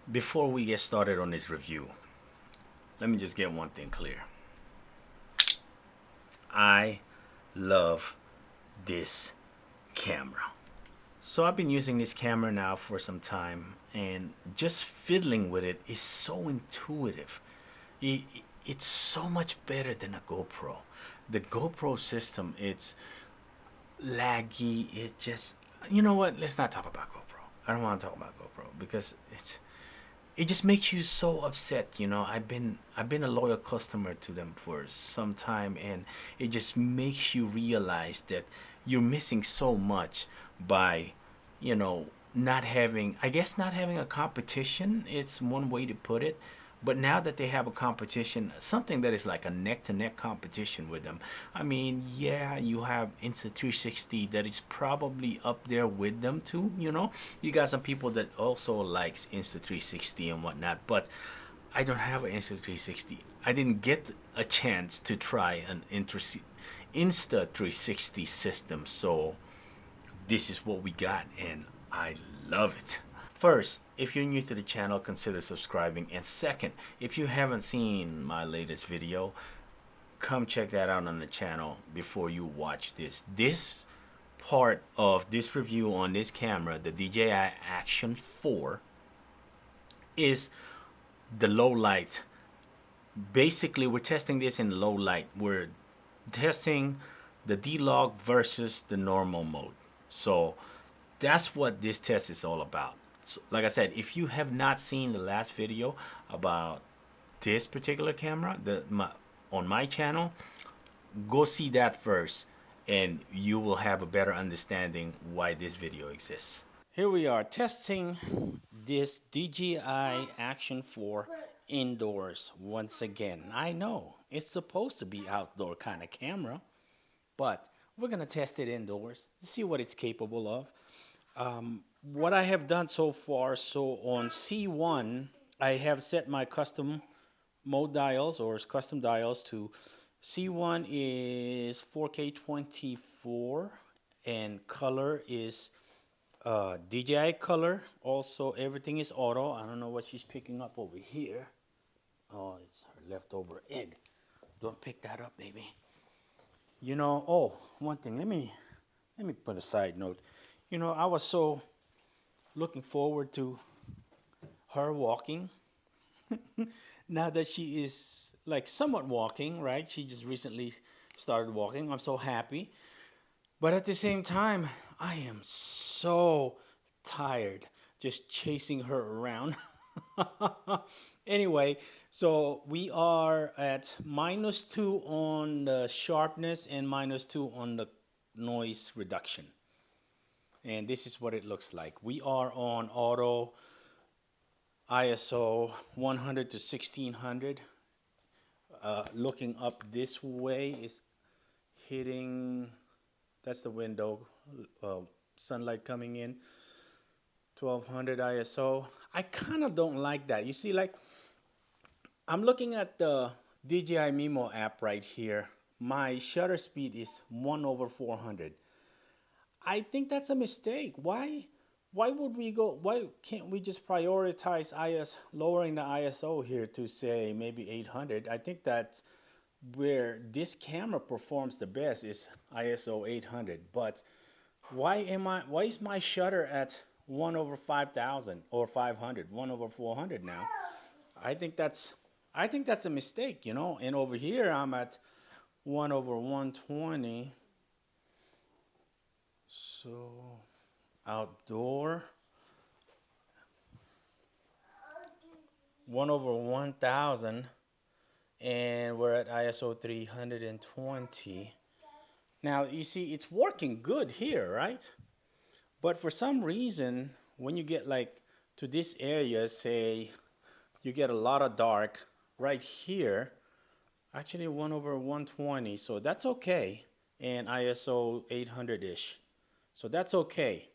Before we get started on this review, let me just get one thing clear. I love this camera. So I've been using this camera now for some time, and just fiddling with it is so intuitive. It, it's so much better than a GoPro. The GoPro system, it's laggy. It just, you know what? Let's not talk about GoPro. I don't want to talk about GoPro because it just makes you so upset. I've been a loyal customer to them for some time, and it just makes you realize that you're missing so much by you know not having a competition. It's one way to put it. But now that they have a competition, something that is like a neck to neck competition with them, I mean, yeah, you have Insta360 that is probably up there with them too. You got some people that also likes Insta360 and whatnot, but I don't have an Insta360. I didn't get a chance to try an Insta360 system, so this is what we got, and I love it. First, if you're new to the channel, consider subscribing. And second, if you haven't seen my latest video, come check that out on the channel before you watch this. This part of this review on this camera, the DJI Action 4, is the low light. Basically, we're testing this in low light. We're testing the D-Log versus the normal mode. So that's what this test is all about. So, like I said, if you have not seen the last video about this particular camera on my channel, go see that first, and you will have a better understanding why this video exists. Here we are testing this DJI Action 4 indoors once again. I know it's supposed to be outdoor kind of camera, but we're gonna test it indoors to see what it's capable of. What I have done so far, so on C1, I have set my custom mode dials or custom dials to C1 is 4K 24 and color is DJI color. Also, everything is auto. I don't know what she's picking up over here. Oh, it's her leftover egg. Don't pick that up, baby. Oh, one thing. Let me put a side note. I was so looking forward to her walking. Now that she is like somewhat walking, right? She just recently started walking. I'm so happy. But at the same time, I am so tired just chasing her around. Anyway, so we are at -2 on the sharpness and -2 on the noise reduction. And this is what it looks like. We are on auto ISO 100 to 1600. Looking up this way is hitting, that's the window, sunlight coming in, 1200 ISO. I kind of don't like that. You see, like, I'm looking at the DJI Mimo app right here. My shutter speed is 1/400. I think that's a mistake. Why would we go? Why can't we just prioritize lowering the ISO here to say maybe 800? I think that's where this camera performs the best is ISO 800. But why is my shutter at 1/5000 or 500, 1/400 now? I think that's I think that's a mistake, And over here I'm at 1/120. So outdoor 1/1000, and we're at ISO 320. Now you see it's working good here, right? But for some reason, when you get like to this area, say you get a lot of dark right here, actually 1/120, so that's okay, and ISO 800-ish, so that's okay.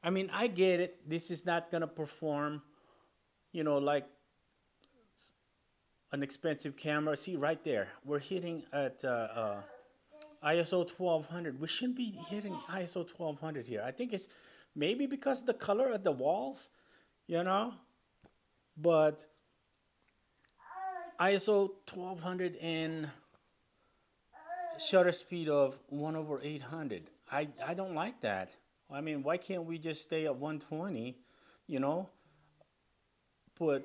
I mean, I get it. This is not gonna perform, like an expensive camera. See right there, we're hitting at ISO 1200. We shouldn't be hitting ISO 1200 here. I think it's maybe because the color of the walls, you know. but ISO 1200 and shutter speed of 1 over 800. I don't like that. I mean, why can't we just stay at 120? You know, put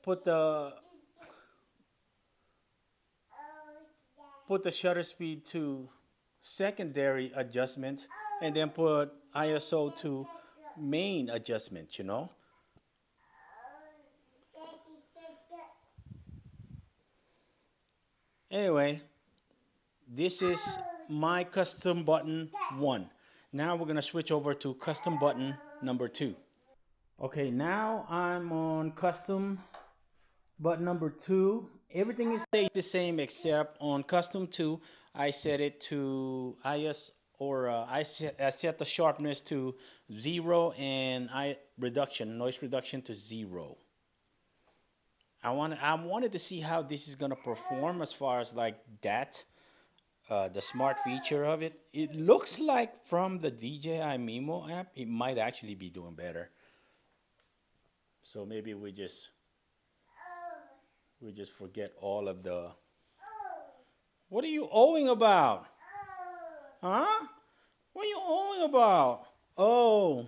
put the put the shutter speed to secondary adjustment, and then put ISO to main adjustment. Anyway, this is my custom button 1. Now we're gonna switch over to custom button number 2. Okay, now I'm on custom button number 2. Everything stays the same except on custom 2, I set it to IS or I set the sharpness to 0 and noise reduction to 0. I wanted to see how this is gonna perform as far as like that, the smart feature of it. It looks like from the DJI Mimo app, it might actually be doing better. So maybe we just forget all of the. What are you owing about? Huh? What are you owing about? Oh,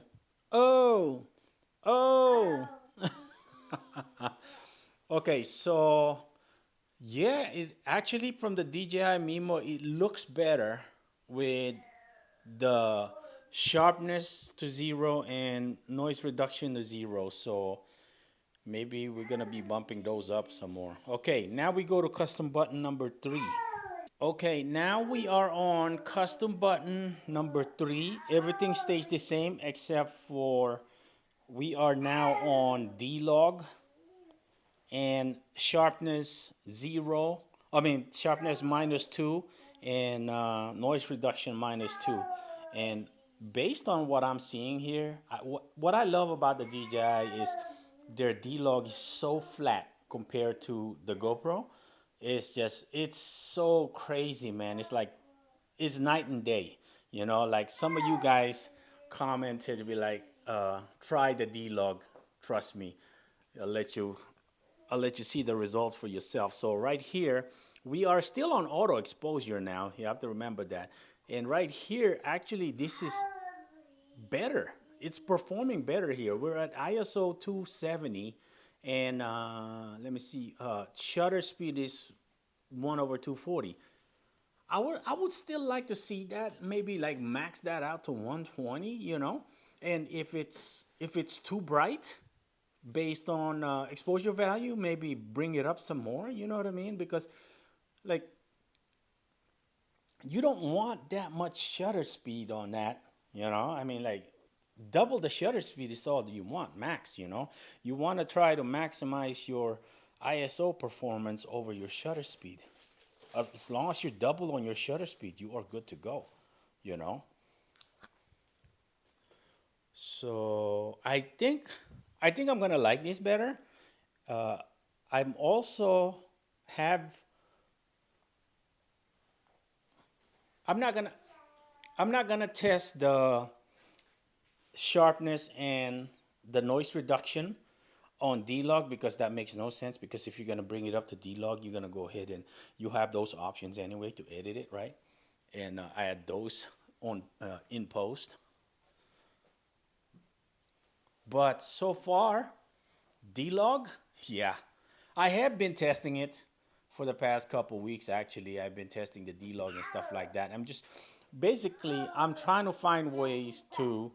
oh, oh. Okay, so yeah, it actually from the DJI Mimo, it looks better with the sharpness to 0 and noise reduction to 0. So maybe we're gonna be bumping those up some more. Okay, now we go to custom button number 3. Okay, now we are on custom button number 3. Everything stays the same except for we are now on D-log and sharpness 0. I mean sharpness -2 and noise reduction -2. And based on what I'm seeing here, what I love about the DJI is their D-log is so flat compared to the GoPro. It's so crazy, man. It's like it's night and day. Like some of you guys commented to be like, try the D-log. Trust me, I'll let you I'll let you see the results for yourself. So right here, we are still on auto exposure now. You have to remember that. And right here, actually, this is better. It's performing better here. We're at ISO 270, and let me see. Shutter speed is 1 over 240. I would still like to see that, maybe like max that out to 120. And if it's too bright based on exposure value, maybe bring it up some more. You know what I mean? Because like you don't want that much shutter speed on that. I mean, like double the shutter speed is all that you want, max. You want to try to maximize your ISO performance over your shutter speed. As long as you double on your shutter speed, you are good to go. You know. So I think I'm gonna like this better. Uh, I'm also have I'm not gonna test the sharpness and the noise reduction on D-Log because that makes no sense. Because if you're gonna bring it up to D-Log, you're gonna go ahead and you have those options anyway to edit it, right? And I add those on in post. But so far, D-Log, yeah, I have been testing it for the past couple weeks. Actually, I've been testing the D-Log and stuff like that. I'm trying to find ways to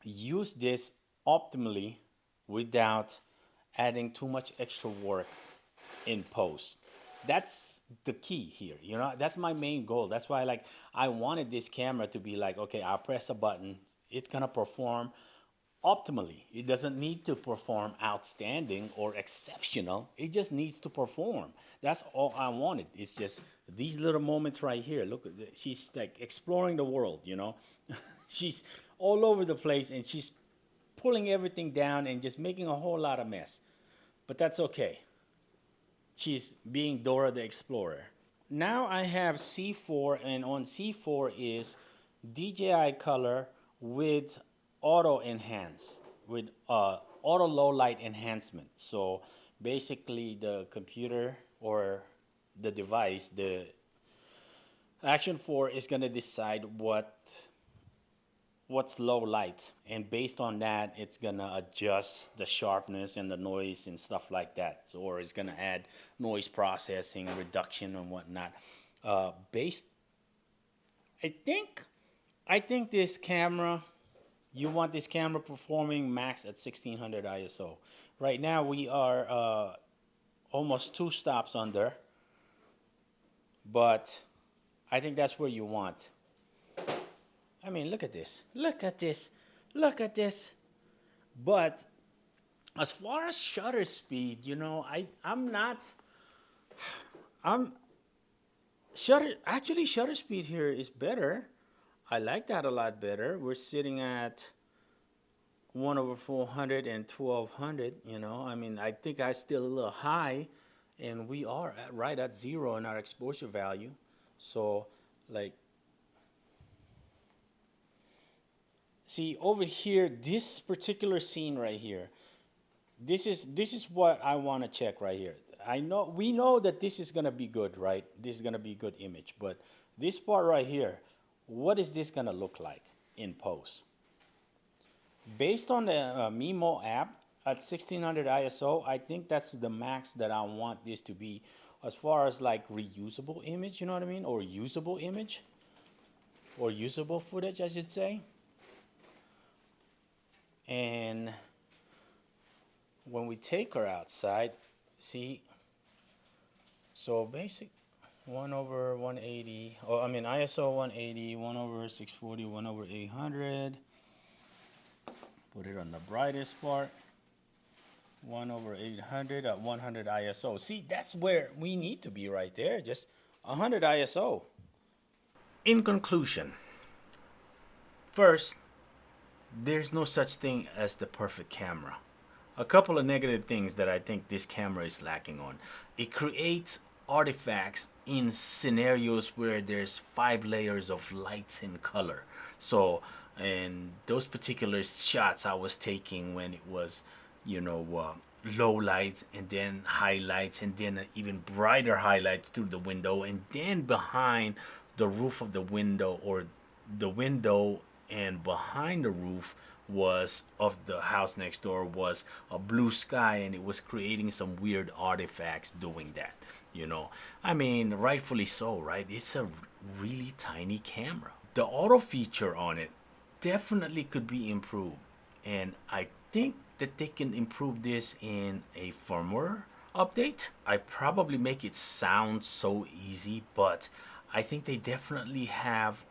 use this optimally without adding too much extra work in post. That's the key here. That's my main goal. That's why I wanted this camera to be like, okay, I'll press a button, it's gonna perform optimally. It doesn't need to perform outstanding or exceptional. It just needs to perform. That's all I wanted. It's just these little moments right here. Look, she's like exploring the world. She's all over the place and she's pulling everything down and just making a whole lot of mess. But that's okay. She's being Dora the Explorer. Now I have C4, and on C4 is DJI color with auto enhance, with auto low light enhancement. So basically the computer or the device, the Action 4 is going to decide what's low light, and based on that it's going to adjust the sharpness and the noise and stuff like that. So, or it's going to add noise processing reduction and whatnot. Based I think I think this camera, you want this camera performing max at 1600 ISO. Right now we are almost 2 stops under, but I think that's where you want. I mean, look at this. Look at this. Look at this. But as far as shutter speed, I'm not. I'm shutter speed here is better. I like that a lot better. We're sitting at 1/400 and 1200. I mean, I think I still a little high, and we are right at zero in our exposure value. So, like, see over here, this particular scene right here. This is what I want to check right here. We know that this is gonna be good, right? This is gonna be good image, but this part right here, what is this gonna look like in post? Based on the Mimo app at 1600 ISO, I think that's the max that I want this to be, as far as like reusable image. You know what I mean, or usable image, or usable footage, I should say. And when we take her outside, see, so basic 1/180, I mean ISO 180, 1/640, 1/800. Put it on the brightest part, 1/800 at 100 ISO. See, that's where we need to be right there, just 100 ISO. In conclusion, first, there's no such thing as the perfect camera. A couple of negative things that I think this camera is lacking on. It creates artifacts in scenarios where there's 5 layers of light and color. So, and those particular shots I was taking when it was, low lights and then highlights and then even brighter highlights through the window, and then behind the roof of the window, or the window and behind the roof was of the house next door was a blue sky, and it was creating some weird artifacts doing that. I mean, rightfully so, right? It's a really tiny camera. The auto feature on it definitely could be improved, and I think that they can improve this in a firmware update. I probably make it sound so easy, but I think they definitely have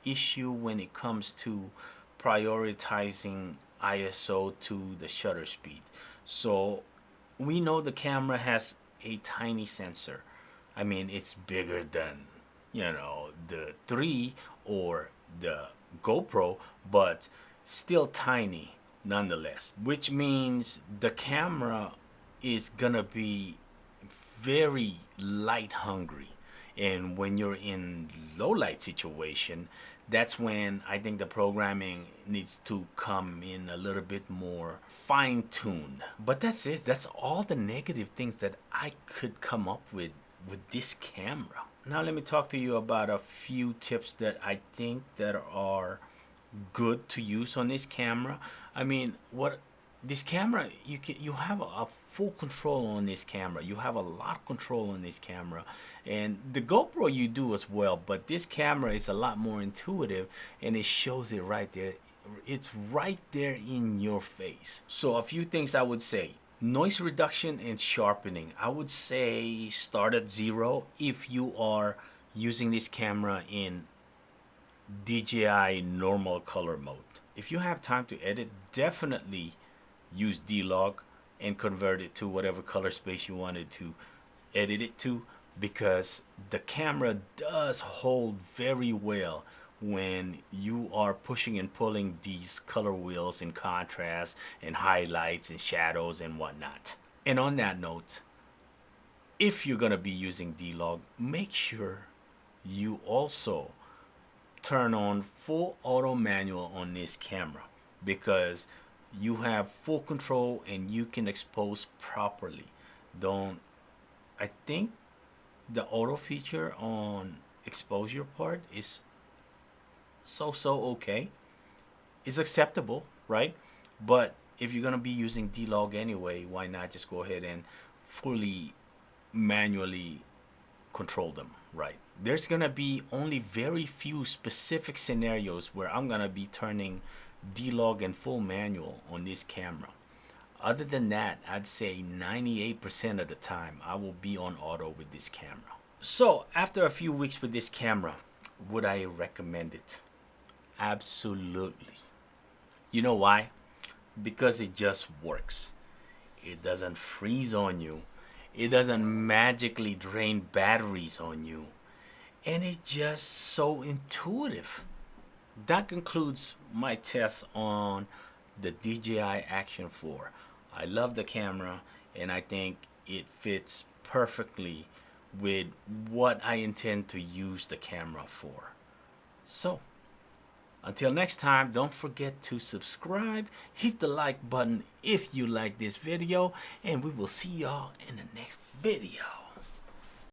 issue when it comes to prioritizing ISO to the shutter speed. So we know the camera has a tiny sensor. I mean, it's bigger than, the 3 or the GoPro, but still tiny nonetheless, which means the camera is gonna be very light hungry. And when you're in low light situation, that's when I think the programming needs to come in a little bit more fine tuned. But that's it. That's all the negative things that I could come up with this camera. Now let me talk to you about a few tips that I think that are good to use on this camera. I mean, what this camera, you have a full control on this camera. You have a lot of control on this camera, and the GoPro you do as well. But this camera is a lot more intuitive, and it shows it right there. It's right there in your face. So a few things I would say: noise reduction and sharpening. I would say start at 0 if you are using this camera in DJI normal color mode. If you have time to edit, definitely use D-Log and convert it to whatever color space you wanted to edit it to, because the camera does hold very well when you are pushing and pulling these color wheels in contrast and highlights and shadows and whatnot. And on that note, if you're going to be using D-Log, make sure you also turn on full auto manual on this camera, because You have full control and you can expose properly. Don't, I think the auto feature on exposure part is so okay. It's acceptable, right? But if you're gonna be using D-Log anyway, why not just go ahead and fully manually control them, right? There's gonna be only very few specific scenarios where I'm gonna be turning D-Log and full manual on this camera. Other than that, I'd say 98% of the time I will be on auto with this camera. So after a few weeks with this camera, would I recommend it? Absolutely. You know why? Because it just works. It doesn't freeze on you. It doesn't magically drain batteries on you. And it's just so intuitive. That concludes my test on the DJI Action 4. I love the camera and I think it fits perfectly with what I intend to use the camera for. So, until next time, don't forget to subscribe, hit the like button if you like this video, and we will see y'all in the next video.